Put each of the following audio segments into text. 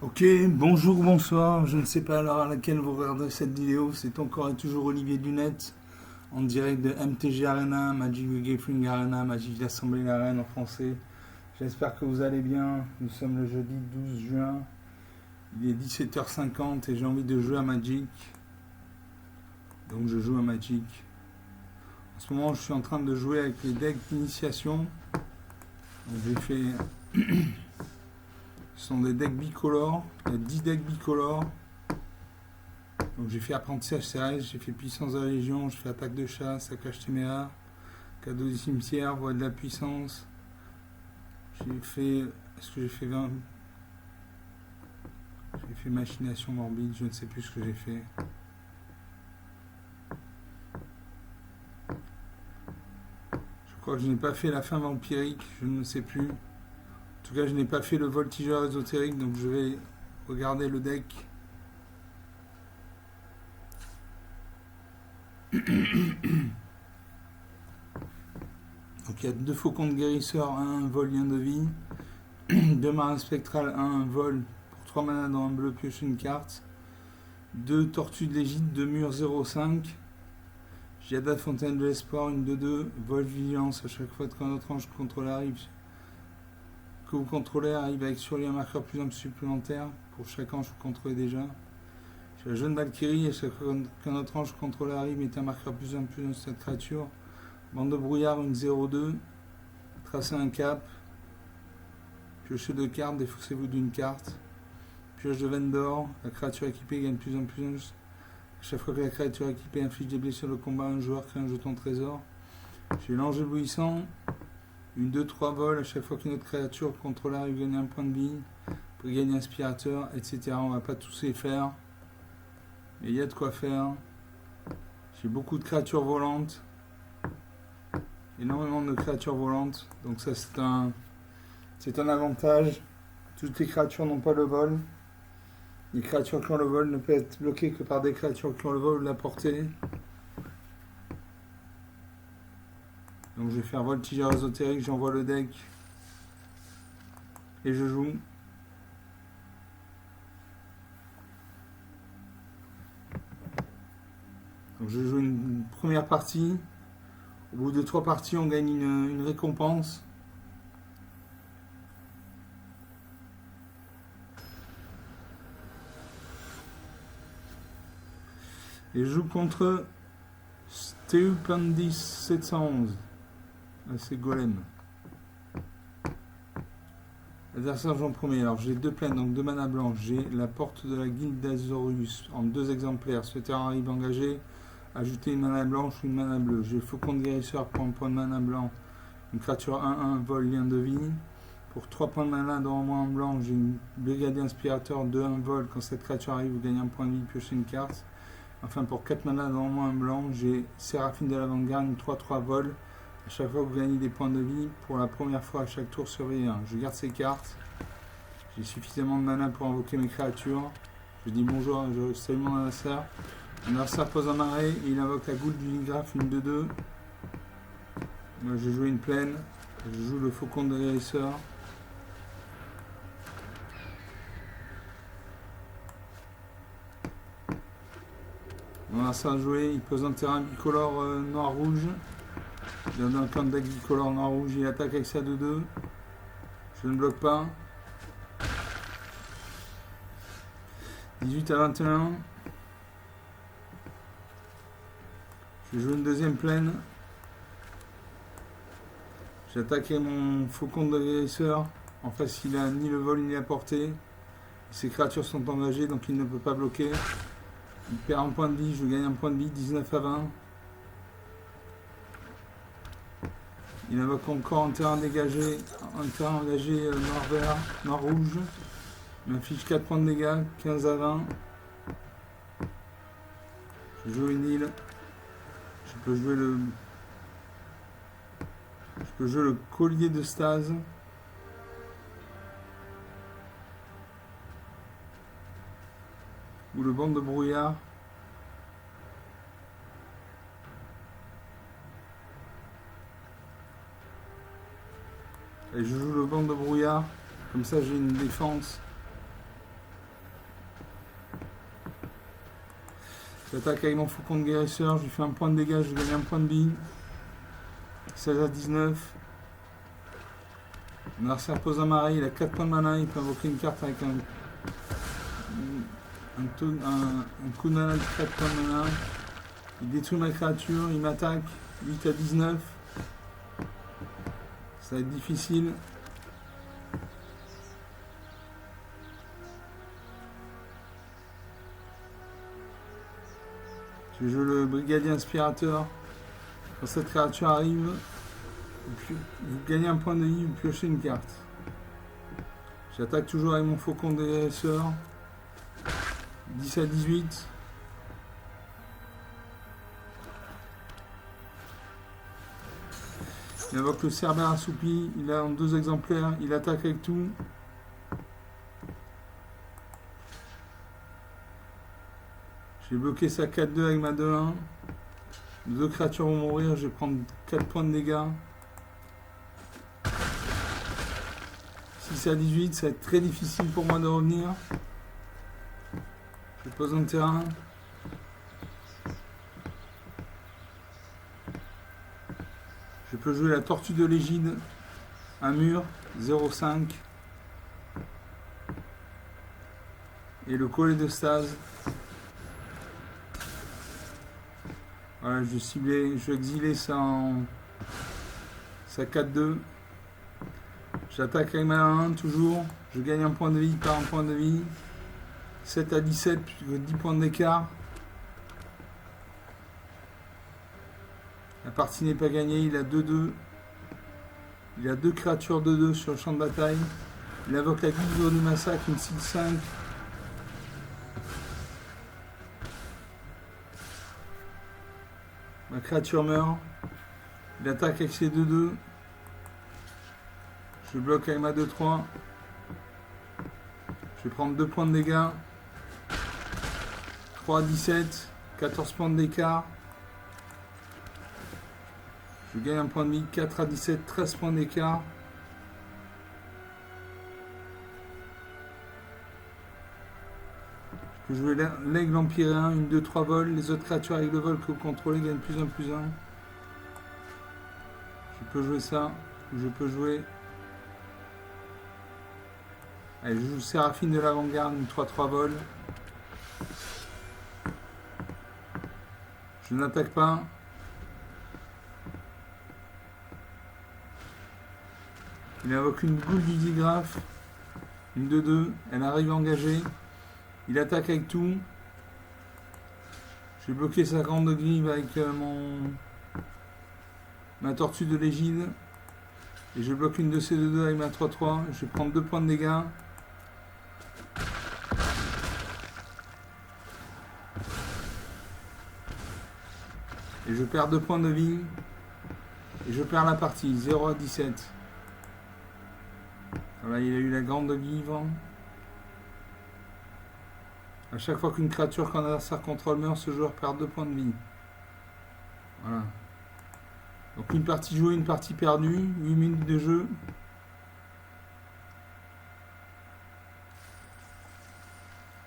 Ok, bonjour, bonsoir, je ne sais pas à l'heure à laquelle vous regardez cette vidéo, c'est encore et toujours Olivier Dunette, en direct de MTG Arena, Magic the Gathering Arena, Magic l'Assemblée Arena en français. J'espère que vous allez bien, nous sommes le jeudi 12 juin, il est 17h50 et j'ai envie de jouer à Magic, donc je joue à Magic. En ce moment je suis en train de jouer avec les decks d'initiation, donc j'ai fait... Ce sont des decks bicolores, il y a 10 decks bicolores. Donc j'ai fait apprentissage CRS, j'ai fait puissance de la Légion, j'ai fait attaque de chasse, saccage téméraire, cadeau du cimetière, voie de la puissance. J'ai fait... Est-ce que j'ai fait 20? J'ai fait machination morbide, je ne sais plus ce que j'ai fait. Je crois que je n'ai pas fait la fin vampirique, je ne sais plus. En tout cas, je n'ai pas fait le voltigeur ésotérique, donc je vais regarder le deck. Donc il y a 2 faucons de guérisseur, 1 vol lien de vie, 2 marins spectrales, 1 vol pour 3 manas dans un bleu, pioche une carte, 2 tortues de l'Égypte, 2 murs 0,5, Giada Fontaine de l'Espoir, une 2-2, vol vigilance à chaque fois que notre ange contrôleur arrive, que vous contrôlez arrive avec sur lui un marqueur plus ample supplémentaire pour chaque ange que vous contrôlez déjà. J'ai la jeune Valkyrie, à chaque fois qu'un autre ange contrôleur arrive, mettez un marqueur plus ample sur cette créature. Bande de brouillard, une 0-2, tracez un cap, piochez 2 cartes, défaussez-vous d'une carte. Pioche de veine d'or, la créature équipée gagne plus en plus. À chaque fois que la créature équipée inflige des blessures de combat, un joueur crée un jeton trésor. J'ai l'ange éblouissant, une 2-3 vol, à chaque fois qu'une autre créature contrôleur arrive gagner un point de vie, pour gagner inspirateur, etc. On va pas tous les faire, mais il y a de quoi faire. J'ai beaucoup de créatures volantes, énormément de créatures volantes, donc ça c'est un avantage. Toutes les créatures n'ont pas le vol. Les créatures qui ont le vol ne peuvent être bloquées que par des créatures qui ont le vol ou la portée. Donc je vais faire voltigeur ésotérique, j'envoie le deck et je joue. Donc je joue une première partie. Au bout de 3 parties, on gagne une récompense. Et je joue contre Stupendis 711. Là, c'est Golem. Adversaire Jean premier. Alors j'ai 2 plaines, donc 2 mana blancs. J'ai la porte de la guilde d'Azorius en 2 exemplaires. Ce terrain arrive engagé. Ajouter une mana blanche ou une mana bleue. J'ai faucon de guérisseur pour un point de mana blanc. Une créature 1-1, vol, lien de vie. Pour 3 points de mana dans moi en blanc, j'ai une brigadier inspirateur 2-1 vol. Quand cette créature arrive, vous gagnez un point de vie, piochez une carte. Enfin, pour 4 mana dans moi en blanc, j'ai Séraphine de l'avant-garde, une 3-3 vol. À chaque fois que vous gagnez des points de vie, pour la première fois à chaque tour, surveillez un. Je garde ces cartes. J'ai suffisamment de mana pour invoquer mes créatures. Je dis bonjour, je salue mon adversaire. Mon adversaire pose un arrêt et il invoque la goutte du Nigraphe, une 2-2. Moi j'ai joué une plaine. Je joue le faucon de guérisseur. Mon adversaire a joué, il pose un terrain bicolore noir-rouge. Il donne un camp de deck bicolore noir-rouge, il attaque avec sa 2-2. Je ne bloque pas. 18 à 21. Je joue une deuxième plaine. J'ai attaqué mon faucon de guérisseur. En face, il a ni le vol ni la portée. Ses créatures sont engagées, donc il ne peut pas bloquer. Il perd un point de vie, je gagne un point de vie, 19 à 20. Il invoque encore un terrain dégagé, un terrain engagé noir-vert, noir-rouge. Il m'affiche 4 points de dégâts, 15 à 20. Je joue une île. Je peux jouer le collier de stase. Ou le banc de brouillard. Et je joue le banc de brouillard. Comme ça j'ai une défense J'attaque avec mon faucon de guérisseur, je lui fais un point de dégâts, je gagne un point de vie. 16 à 19. Mon adversaire pose un marais, il a 4 points de mana, il peut invoquer une carte avec un coup de mana de 4 points de mana. Il détruit ma créature, il m'attaque. 8 à 19. Ça va être difficile. Je joue le brigadier inspirateur. Quand cette créature arrive, vous gagnez un point de vie, vous piochez une carte. J'attaque toujours avec mon faucon de guérisseur. 10 à 18. Il invoque le Cerbère assoupi. Il a en 2 exemplaires. Il attaque avec tout. J'ai bloqué sa 4-2 avec ma 2-1. 2 créatures vont mourir. Je vais prendre 4 points de dégâts. 6 à 18. Ça va être très difficile pour moi de revenir. Je pose un terrain. Je peux jouer la tortue de l'égide. Un mur. 0,5. Et le collet de stase. Voilà, je ciblais, je exilais ça en sa 4-2. J'attaque avec ma 1 toujours. Je gagne un point de vie par un point de vie. 7 à 17, puisque 10 points d'écart. La partie n'est pas gagnée, il a 2-2. Il a 2 créatures 2-2 sur le champ de bataille. Il invoque la guilde du massacre, une 6-5. Ma créature meurt. Il attaque avec ses 2-2. Je bloque avec ma 2-3. Je vais prendre 2 points de dégâts. 3 à 17. 14 points d'écart. Je gagne un point de vie. 4 à 17. 13 points d'écart. Je peux jouer l'aigle empyréen, une 2-3 vol. Les autres créatures avec le vol que vous contrôlez gagnent +1/+1. Je peux jouer ça. Je peux jouer. Allez, je joue Séraphine de l'avant-garde, une 3-3 vol. Je n'attaque pas. Il invoque une boule du digraphe. Une 2-2. Elle arrive engagée. Il attaque avec tout. J'ai bloqué sa grande grive avec ma tortue de l'égide. Et je bloque une de ces 2-2 avec ma 3-3. Je vais prendre 2 points de dégâts. Et je perds 2 points de vie. Et je perds la partie. 0 à 17. Voilà, il a eu la grande givre. A chaque fois qu'une créature qu'un adversaire contrôle meurt, ce joueur perd 2 points de vie. Voilà. Donc une partie jouée, une partie perdue. 8 minutes de jeu.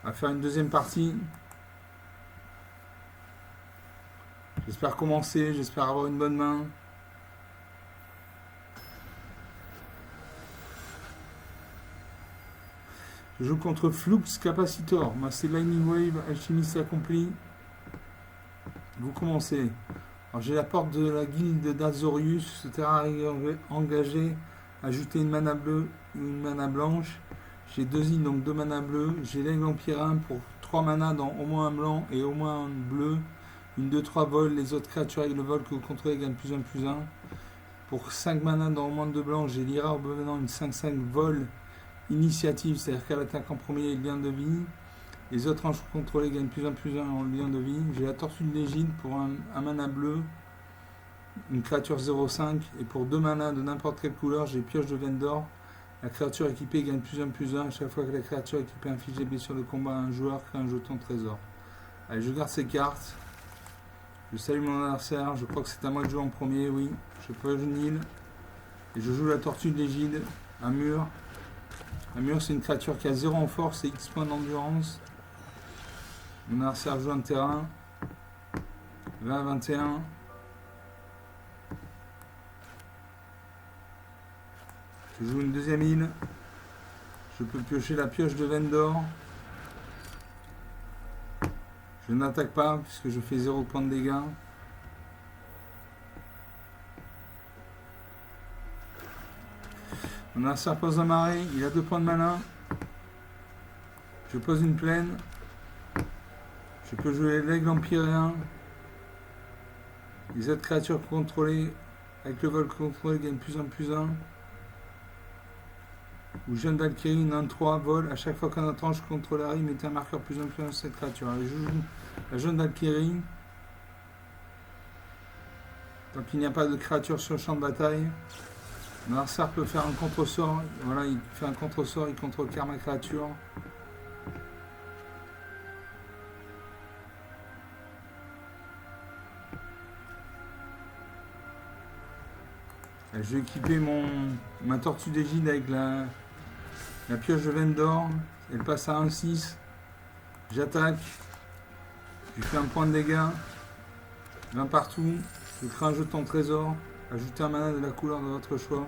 On va faire une deuxième partie. J'espère commencer, j'espère avoir une bonne main. Je joue contre Flux Capacitor. Moi, c'est Lightning Wave, alchimiste accompli. Vous commencez. Alors, j'ai la porte de la guilde d'Azorius. Ce terrain engagé. Ajouter une mana bleue ou une mana blanche. J'ai 2 îles, donc 2 mana bleus. J'ai l'aigle empyréen pour 3 mana dans au moins un blanc et au moins un bleu. Une 2-3 vol. Les autres créatures avec le vol que vous contrôlez gagnent +1/+1. Pour 5 mana dans au moins 2 blancs, j'ai l'Ira revenant une 5-5 vol. Initiative, c'est-à-dire qu'elle attaque en premier lien de vie. Les autres anges contrôlés gagnent +1/+1 en lien de vie. J'ai la tortue de l'égide pour un mana bleu, une créature 0,5. Et pour 2 mana de n'importe quelle couleur, j'ai pioche de veine d'or. La créature équipée gagne +1/+1. À chaque fois que la créature équipée inflige des blessures de combat à un joueur, crée un jeton trésor. Allez, je garde ces cartes. Je salue mon adversaire. Je crois que c'est à moi de jouer en premier, oui. Je pioche une île. Et je joue la tortue de l'égide. Un mur. Un mur, c'est une créature qui a 0 en force et X points d'endurance. Mon adversaire joue un terrain. 20, 21. Je joue une deuxième île. Je peux piocher la pioche de Vendor. Je n'attaque pas puisque je fais 0 points de dégâts. Mon adversaire pose un marais, il a 2 points de mana. Je pose une plaine. Je peux jouer l'aigle empyréen. Les autres créatures contrôlées avec le vol contrôlé gagnent plus 1 plus 1. Ou jeune Valkyrie, 1-3, vol. À chaque fois qu'un étrange contrôle il mettez un marqueur plus 1 plus 1 sur cette créature. Alors, je joue la jeune Valkyrie. Tant qu'il n'y a pas de créature sur le champ de bataille. Mon adversaire peut faire un contre-sort. Voilà, il fait un contre-sort, il contrecarre ma créature. Je vais équiper ma tortue d'égide avec la pioche de Vendor. Elle passe à 1-6. J'attaque. Je fais un point de dégâts. 20 partout. Je crée un jeton trésor. Ajoutez un mana de la couleur de votre choix.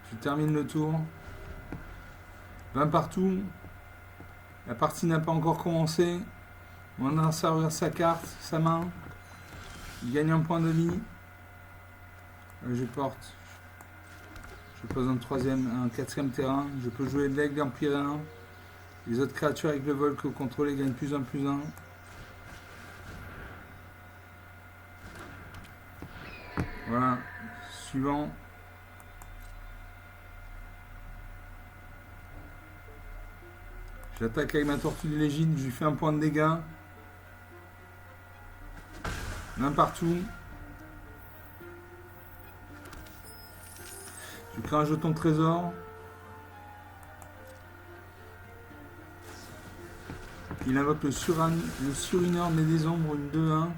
Je termine le tour. 20 partout. La partie n'a pas encore commencé. Mon adversaire ouvre sa carte, sa main. Il gagne un point de vie. Je porte. Je pose un quatrième terrain. Je peux jouer l'aigle empyréen. Les autres créatures avec le vol que vous contrôlez gagnent plus 1 plus 1. Voilà. Suivant. J'attaque avec ma tortue de l'égide. Je lui fais un point de dégâts. L'un partout. Je crée un jeton trésor. Il invoque le surineur des ombres, une 2-1.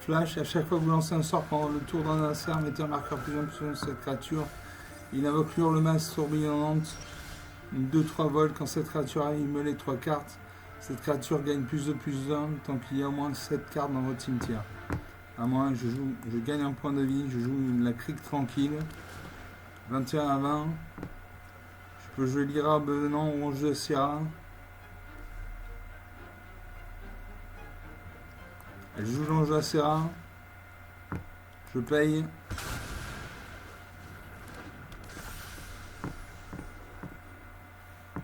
Flash, à chaque fois que vous lancez un sort pendant le tour d'un adversaire, mettez un marqueur plus 1 sur cette créature. Il invoque l'hurle-masse tourbillonnante, une 2-3 vol. Quand cette créature arrive, il me les 3 cartes. Cette créature gagne plus de plus 1 tant qu'il y a au moins 7 cartes dans votre cimetière. À moi, je gagne un point de vie, je joue la crique tranquille. 21 à 20. Je peux jouer l'Ira venant ou Ange de Sierra. Elle joue l'Ange de Sierra. Je paye.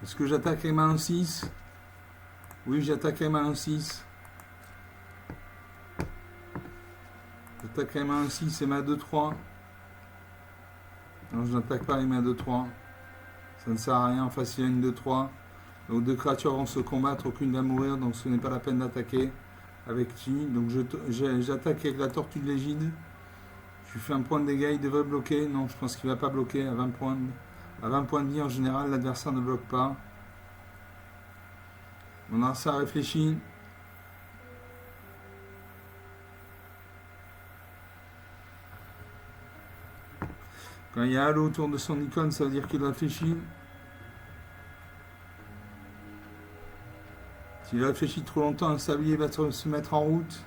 Est-ce que j'attaque avec ma 1-6? Oui, j'attaque avec ma 1-6. J'attaque avec ma 1-6 et ma 2-3. Non, je n'attaque pas avec ma 2-3. Ça ne sert à rien. En face, il y a une 2-3. Donc, 2 créatures vont se combattre. Aucune va mourir. Donc, ce n'est pas la peine d'attaquer avec lui. Donc, j'attaque avec la tortue de l'égide. Je lui fais un point de dégâts. Il devrait bloquer. Non, je pense qu'il ne va pas bloquer. À 20 points de vie, en général, l'adversaire ne bloque pas. Mon adversaire réfléchit. Quand il y a halo autour de son icône, ça veut dire qu'il réfléchit. S'il réfléchit trop longtemps, un sablier va se mettre en route.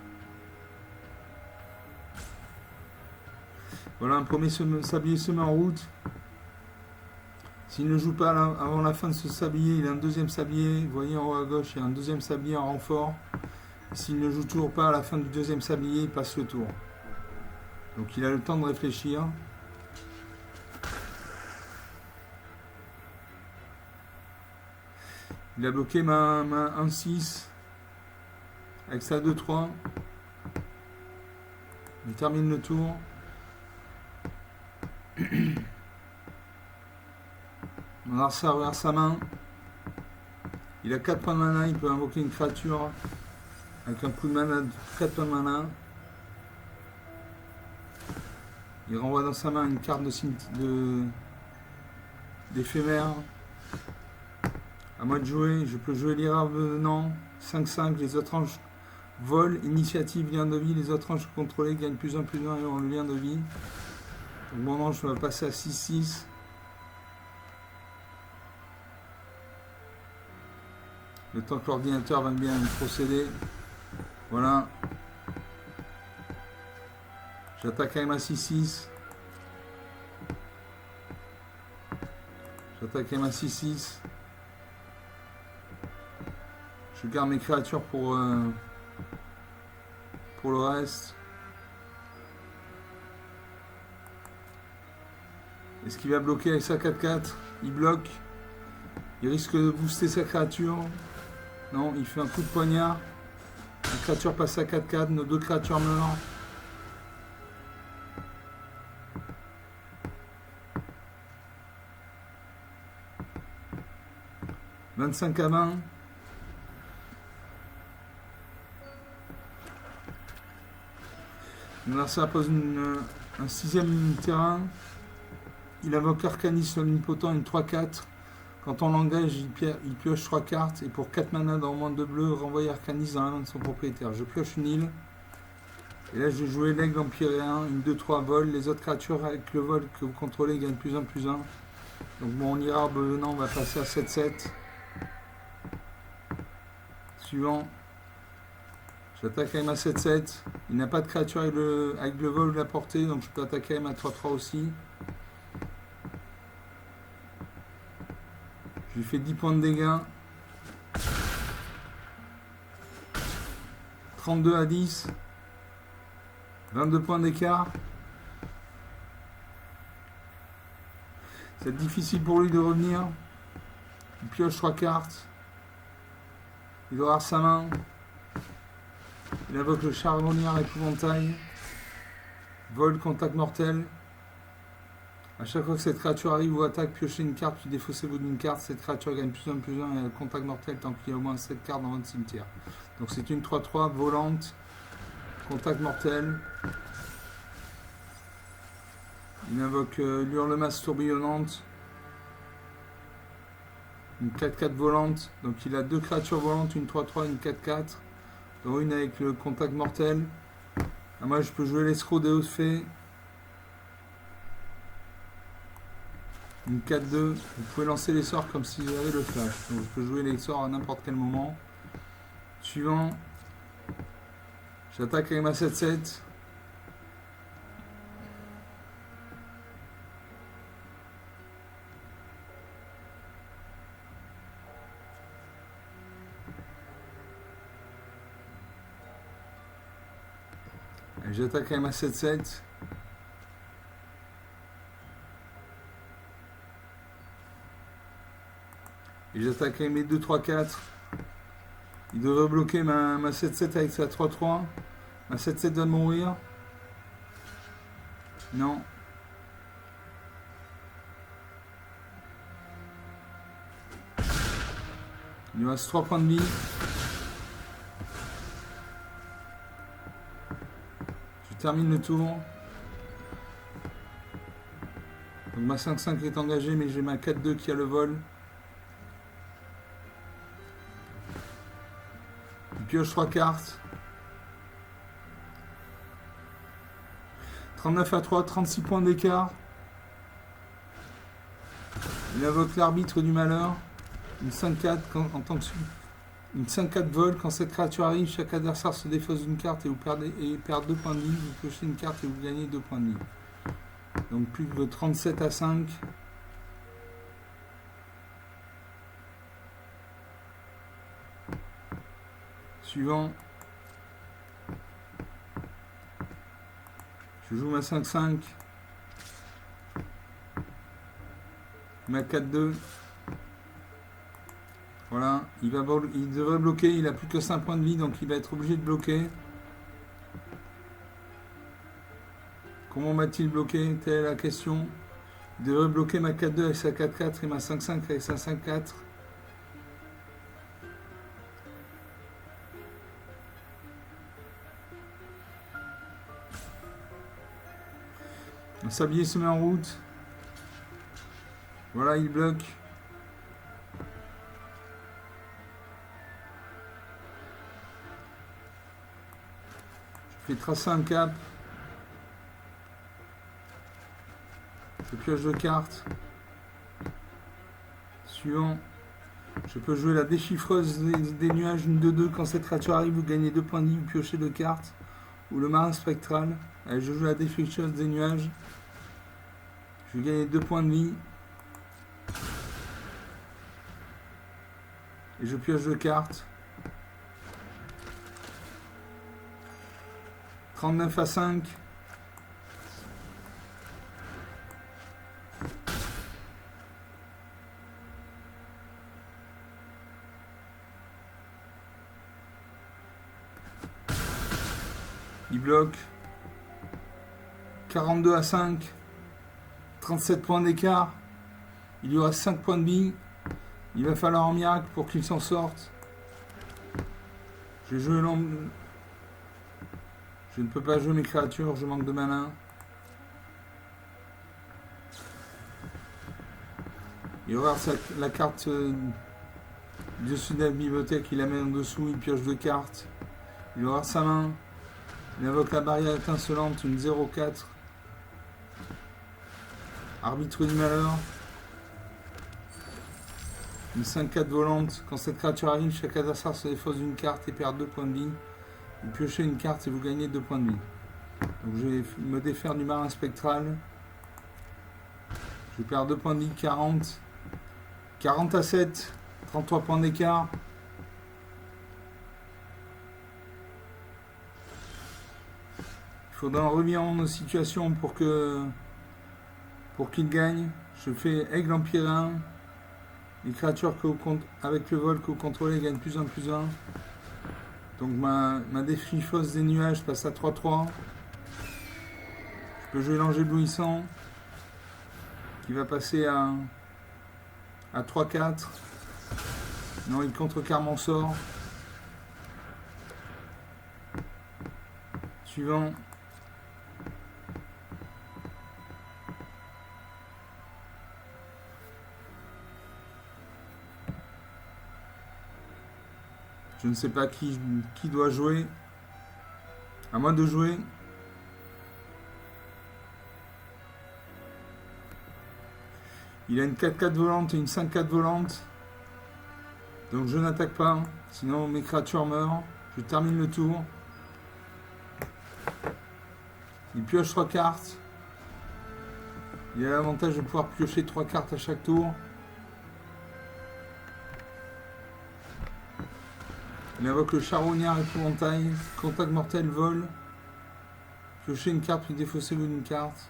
Voilà, un premier sablier se met en route. S'il ne joue pas avant la fin de ce sablier, il a un deuxième sablier. Vous voyez en haut à gauche, il y a un deuxième sablier en renfort. S'il ne joue toujours pas à la fin du deuxième sablier, il passe le tour. Donc il a le temps de réfléchir. Il a bloqué ma 1-6 avec sa 2-3. Il termine le tour. Mon adversaire regarde sa main. Il a 4 points de mana. Il peut invoquer une créature avec un coup de mana de 4 points de mana. Il renvoie dans sa main une carte d'éphémère. À moi de jouer, je peux jouer l'Ira venant, 5-5, les autres anges volent, initiative, lien de vie, les autres anges contrôlés gagnent plus 1 plus 1 et ont le lien de vie. Donc mon ange va passer à 6-6. Le temps que l'ordinateur va bien procéder. Voilà. J'attaque avec ma 6-6. J'attaque avec ma 6-6. Je garde mes créatures pour le reste. Est-ce qu'il va bloquer avec sa 4-4? Il bloque. Il risque de booster sa créature. Non, il fait un coup de poignard. La créature passe à 4-4. Nos deux créatures meurent. « 25 à 20. L'adversaire pose un 6ème terrain. Il invoque Arcanis omnipotent, une 3-4. Quand on l'engage, il pioche 3 cartes. Et pour 4 mana dans le monde de bleu, renvoie Arcanis dans la main de son propriétaire. Je pioche une île. Et là, je vais jouer l'aigle empyréen, une 2-3 vol. Les autres créatures avec le vol que vous contrôlez gagnent +1/+1. Donc bon, on ira revenant, on va passer à 7-7. Suivant. J'attaque avec ma 7-7. Il n'a pas de créature avec le vol de la portée, donc je peux attaquer avec ma 3-3 aussi. Je lui fais 10 points de dégâts. 32 à 10. 22 points d'écart. C'est difficile pour lui de revenir. Il pioche 3 cartes. Il doit avoir sa main. Il invoque le charbonnière épouvantail. Vol, contact mortel. A chaque fois que cette créature arrive ou attaque, piochez une carte, puis défaussez-vous d'une carte. Cette créature gagne +1/+1 et a le contact mortel tant qu'il y a au moins 7 cartes dans votre cimetière. Donc c'est une 3-3 volante. Contact mortel. Il invoque l'hurle-masse tourbillonnante. Une 4-4 volante. Donc il a 2 créatures volantes, une 3-3 et une 4-4. Dont une avec le contact mortel. Ah, moi je peux jouer l'escroc des Hauts-Fées. Une 4-2. Vous pouvez lancer les sorts comme si j'avais le flash. Donc je peux jouer les sorts à n'importe quel moment. Suivant. J'attaque avec ma 7-7. J'attaque avec ma 7-7. Et j'attaque avec mes 2-3-4. Il devrait bloquer ma 7-7 avec sa 3-3. Ma 7-7 va mourir. Non. Il me reste 3 points de vie. Je termine le tour. Donc ma 5-5 est engagée, mais j'ai ma 4-2 qui a le vol. Il pioche 3 cartes. 39 à 3, 36 points d'écart. Il invoque l'arbitre du malheur. Une 5-4 en tant que une 5-4 vol. Quand cette créature arrive, chaque adversaire se défausse d'une carte et perd 2 points de vie. Vous piochez une carte et vous gagnez 2 points de vie. Donc plus de 37 à 5. Suivant. Je joue ma 5-5. Ma 4-2. Voilà. Il devrait bloquer. Il n'a plus que 5 points de vie, donc il va être obligé de bloquer. Comment va-t-il bloquer? Telle est la question. Il devrait bloquer ma 4-2 avec sa 4-4 et ma 5-5 avec sa 5-4. Un sablier se met en route. Voilà, il bloque. Je fais tracer un cap. Je pioche 2 cartes. Suivant. Je peux jouer la déchiffreuse des nuages, une 2-2. Quand cette créature arrive, vous gagnez 2 points de vie, vous piochez 2 cartes. ou le marin spectral. Allez, je joue la défricheuse des nuages. Je vais gagner 2 points de vie. Et je pioche 2 cartes. 39 à 5. Il bloque. 42 à 5. 37 points d'écart. Il lui reste 5 points de vie. Il va falloir un miracle pour qu'il s'en sorte. Je ne peux pas jouer mes créatures, je manque de mana. Il regarde la carte du dessus de la bibliothèque, il la met en dessous, il pioche 2 cartes. Il regarde sa main. Il invoque la barrière étincelante, une 0-4. Arbitre du malheur. Une 5-4 volante. Quand cette créature arrive, chaque adversaire se défausse d'une carte et perd 2 points de vie. Vous piochez une carte et vous gagnez 2 points de vie. Donc je vais me défaire du marin spectral. Je perds 2 points de vie, 40. 40 à 7. 33 points d'écart. Il faudra un revirement de situation pour qu'il gagne. Je fais aigle empyréen. Les créatures avec le vol que vous contrôlez gagnent +1/+1. Donc ma défricheuse des nuages passe à 3-3. Je peux jouer l'ange éblouissant qui va passer à 3-4. Non, il contrecarre mon sort. Suivant. Je ne sais pas qui doit jouer. À moi de jouer. Il a une 4-4 volante et une 5-4 volante. Donc je n'attaque pas. Sinon mes créatures meurent. Je termine le tour. Il pioche 3 cartes. Il a l'avantage de pouvoir piocher 3 cartes à chaque tour. Il invoque le charognard épouvantail, contact mortel, vol. Piochez une carte puis défaussez-vous d'une carte.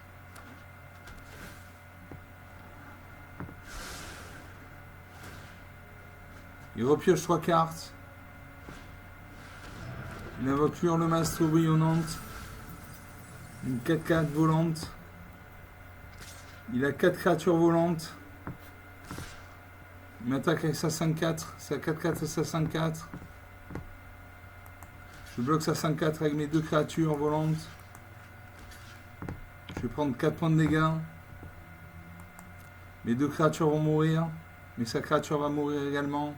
Il repioche 3 cartes. Il invoque l'hurle-mastre bouillonnante. Une 4-4 volante. Il a 4 créatures volantes. Il m'attaque avec sa 5-4, sa 4-4 et sa 5-4. Je bloque sa 5-4 avec mes 2 créatures volantes. Je vais prendre 4 points de dégâts. Mes 2 créatures vont mourir. Mais sa créature va mourir également.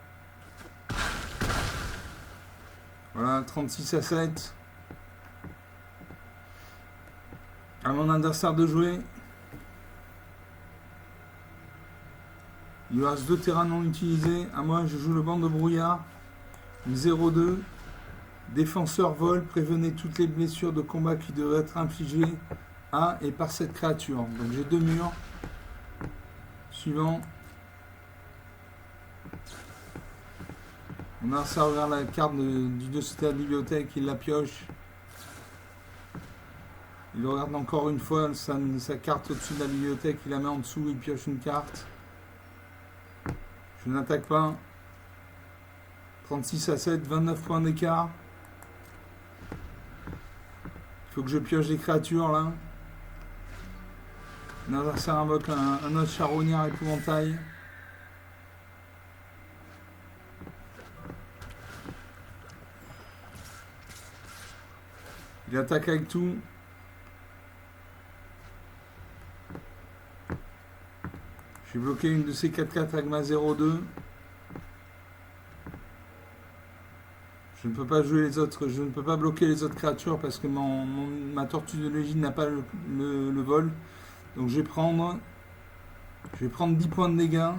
Voilà, 36 à 7. À mon adversaire de jouer. Il lui reste 2 terrains non utilisés. À moi, je joue le banc de brouillard. Une 0-2. Défenseur vol, prévenez toutes les blessures de combat qui devraient être infligées à et par cette créature. Donc j'ai 2 murs. Suivant. On a ça regarde la carte du dessus de la bibliothèque, il la pioche. Il regarde encore une fois sa carte au-dessus de la bibliothèque, il la met en dessous, il pioche une carte. Je n'attaque pas. 36 à 7, 29 points d'écart. Il faut que je pioche des créatures là. L'adversaire invoque un autre charognard épouvantail. Il attaque avec tout. J'ai bloqué une de ces 4-4 avec ma 0-2. Je ne peux pas jouer les autres, je ne peux pas bloquer les autres créatures parce que ma tortue de légide n'a pas le vol. Donc je vais prendre 10 points de dégâts.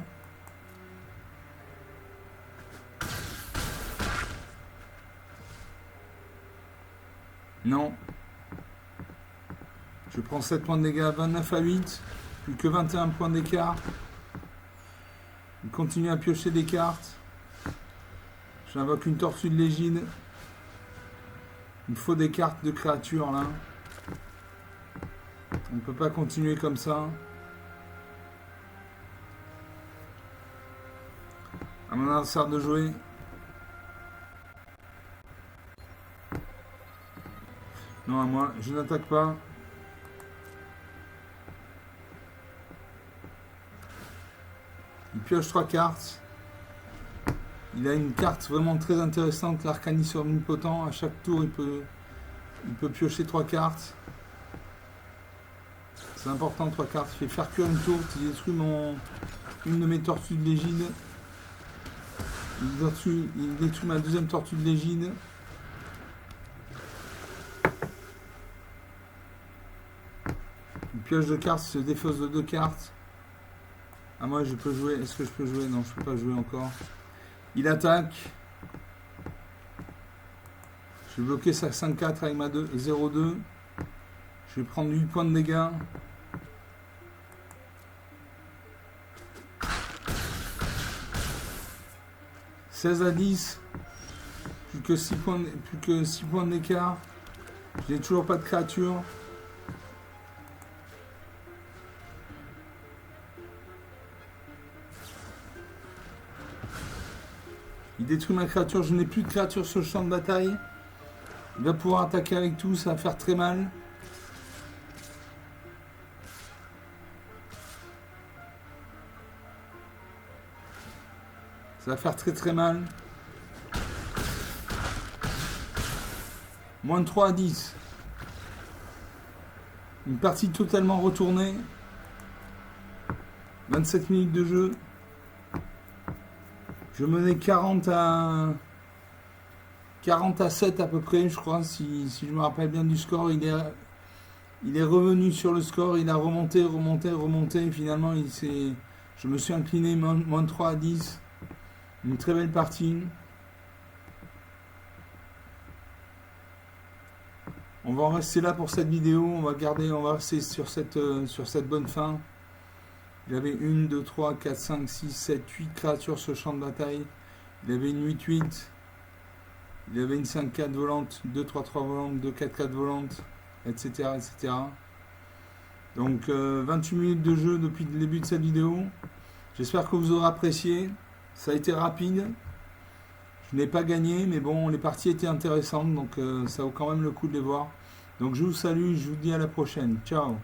Non. Je prends 7 points de dégâts, 29 à 8. Plus que 21 points d'écart. Il continue à piocher des cartes. J'invoque une tortue de l'égide. Il me faut des cartes de créatures là. On ne peut pas continuer comme ça. À mon adversaire de jouer. Non, à moi, je n'attaque pas. Il pioche 3 cartes. Il a une carte vraiment très intéressante, l'Arcanis Omnipotent. À chaque tour, il peut piocher 3 cartes. C'est important, 3 cartes. Il fait faire cuire une tourte. Il détruit une de mes tortues de l'égide. Il détruit ma deuxième tortue de l'égide. Il pioche 2 cartes, il se défausse de 2 cartes. Ah, moi je peux jouer. Est-ce que je peux jouer? Non, je peux pas jouer encore. Il attaque. Je vais bloquer sa 5-4 avec ma 0-2. Je vais prendre 8 points de dégâts. « 16 à 10. Plus que 6 points d'écart. Je n'ai toujours pas de créature. Il détruit ma créature. Je n'ai plus de créature sur le champ de bataille. Il va pouvoir attaquer avec tout. Ça va faire très mal. Ça va faire très très mal. Moins de 3 à 10. Une partie totalement retournée. 27 minutes de jeu. Je menais 40 à 7 à peu près, je crois, si je me rappelle bien du score. Il est revenu sur le score, il a remonté. Finalement, je me suis incliné moins de 3 à 10. Une très belle partie. On va en rester là pour cette vidéo. On va rester sur cette bonne fin. J'avais 1, 2, 3, 4, 5, 6, 7, 8 créatures sur le champ de bataille. Il avait une 8-8. Il avait une 5-4 volante, 2-3-3 volante, 2-4-4 volante, etc. Donc 28 minutes de jeu depuis le début de cette vidéo. J'espère que vous aurez apprécié. Ça a été rapide. Je n'ai pas gagné, mais bon, les parties étaient intéressantes, donc ça vaut quand même le coup de les voir. Donc je vous salue, je vous dis à la prochaine. Ciao.